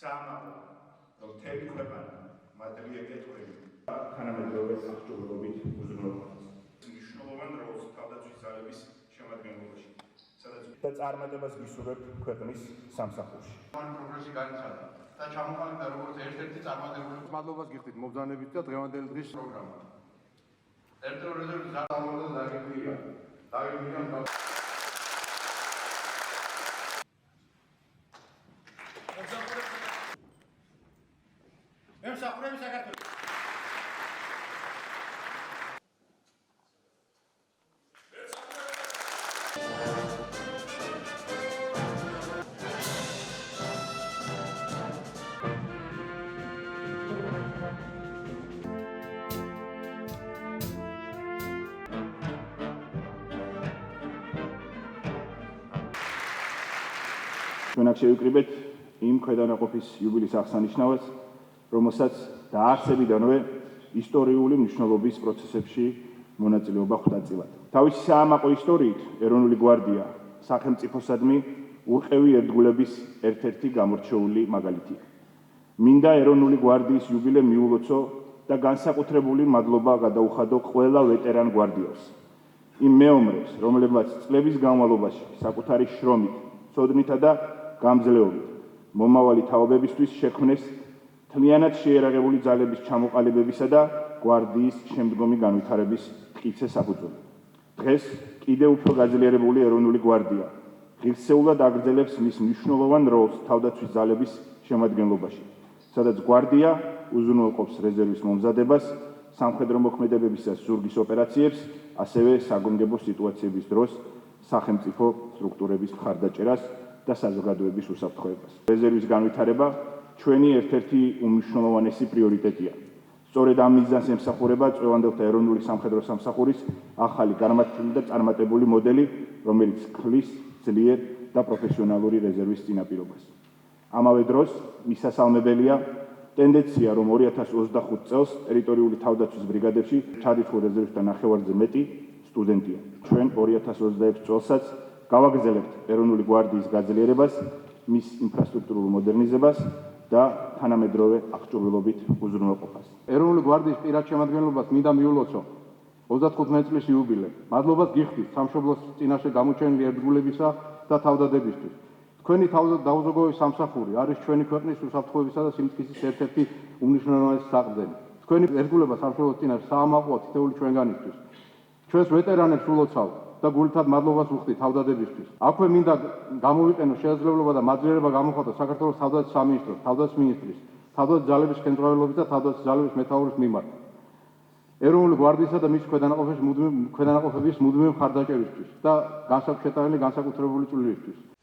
საამაყო, რომ მთელი ქვეყანა მადლია გეტყვი თანამედროვე აღჭურვილობით უზრუნველყოფას. მნიშვნელოვან როლს თავდაცვის ძალების შემადგენლობაში, სადაც და წარმატებას გისურვებთ ქვეყნის სამსახურში. მან პროგრესი განიცადა და ჩამოყალიბდა როგორც ერთ-ერთი წარმატებული მადლობას გიხდით მობრძანებით და დღევანდელი დღის პროგრამა. ერთდროულად რეზერვის ძალაუფლება დაგეგმილია. ემსახურები საქართველოს. ჩვენ აქ შევიკრიბეთ იმ ქვედანაყოფის იუბილეის აღსანიშნავად, რომელსაც დაარსებიდანვე ისტორიული მნიშვნელობის პროცესებში მონაწილეობა ხვდა წილად. თავისი საამაყო ისტორიით ეროვნული გვარდია სახელმწიფოსადმი ურყევი ერთგულების ერთ-ერთი გამორჩეული მაგალითია. მინდა ეროვნული გვარდიის იუბილე მიულოცო და განსაკუთრებული მადლობა გადაუხადო ყველა ვეტერან გვარდიელს, იმ მეომრებს, რომლებმაც წლების განმავლობაში საკუთარი შრომით, ცოდნითა და გამძლეობით მომავალი თაობებისთვის შექმნეს მთლიანად შეიარაღებული ძალების ჩამოყალიბებისა და გვარდიის შემდგომი განვითარების მტკიცე საფუძველი. დღეს კიდევ უფრო გაძლიერებული ეროვნული გვარდია ღირსეულად აგრძელებს მის მნიშვნელოვან როლს თავდაცვის ძალების შემადგენლობაში, სადაც გვარდია უზრუნველყოფს რეზერვის მომზადებას, სამხედრო მოქმედებებისა ზურგის ოპერაციებს, ასევე საგონგებო სიტუაციების დროს სახელმწიფო სტრუქტურების მხარდაჭერას და საზოგადოების უსაფრთხოებას. რეზერვის განვითარება ჩვენი ერთ-ერთი უმნიშვნელოვანესი პრიორიტეტია. სწორედ ამ მიზანს ემსახურება წლევანდელთა ეროვნული სამხედრო სამსახურის ახალი განმარტებული და წარმატებული მოდელი, რომელიც ქმნის ძლიერ და პროფესიონალური რეზერვის წინაპირობას. ამავე დროს მისასალმებელია ტენდენცია, რომ 2025 წელს ტერიტორიული თავდაცვის ბრიგადებში ჩარიცხულ რეზერვისთან ნახევარზე მეტი სტუდენტია. ჩვენ 2026 წელსაც გავაგრძელებთ ეროვნული გვარდიის გაძლიერებას, მის ინფრასტრუქტურულ მოდერნიზებას და თანამედროვე აღჭურვილობით უზრუნველყოფას. ეროვნული გვარდიის პირად შემადგენლობას მინდა მიულოცო 35 წლის იუბილე. მადლობას გიხდით სამშობლოს წინაშე გამოჩენილი ერთგულებისა და თავდადებისთვის. თქვენი დაუზოგავი სამსახური არის ჩვენი ქვეყნის უსაფრთხოებისა და სიმტკიცის ერთ-ერთი უმნიშვნელოვანესი საყრდენი. თქვენი ერთგულება სამშობლოს წინაშე საამაყოა თითოეული ჩვენგანისთვის. ჩვენს ვეტერანებს ულოცავ და გულითად მადლობას ვუხდით თავდადებისთვის. აქვე მინდა გამოვიყენო შესაძლებლობა და მაძლიერება გამოხატო საქართველოს თავდაცვის სამინისტროს, თავდაცვის მინისტრის, თავდაცვის ძალების კენჭრავალობის და თავდაცვის ძალების მეთაურის მიმართ. ეროვნული გვარდიისა და მის ქვედანაყოფების მუდმივი მხარდაჭერისთვის და განსაკუთრებული წვლილისთვის.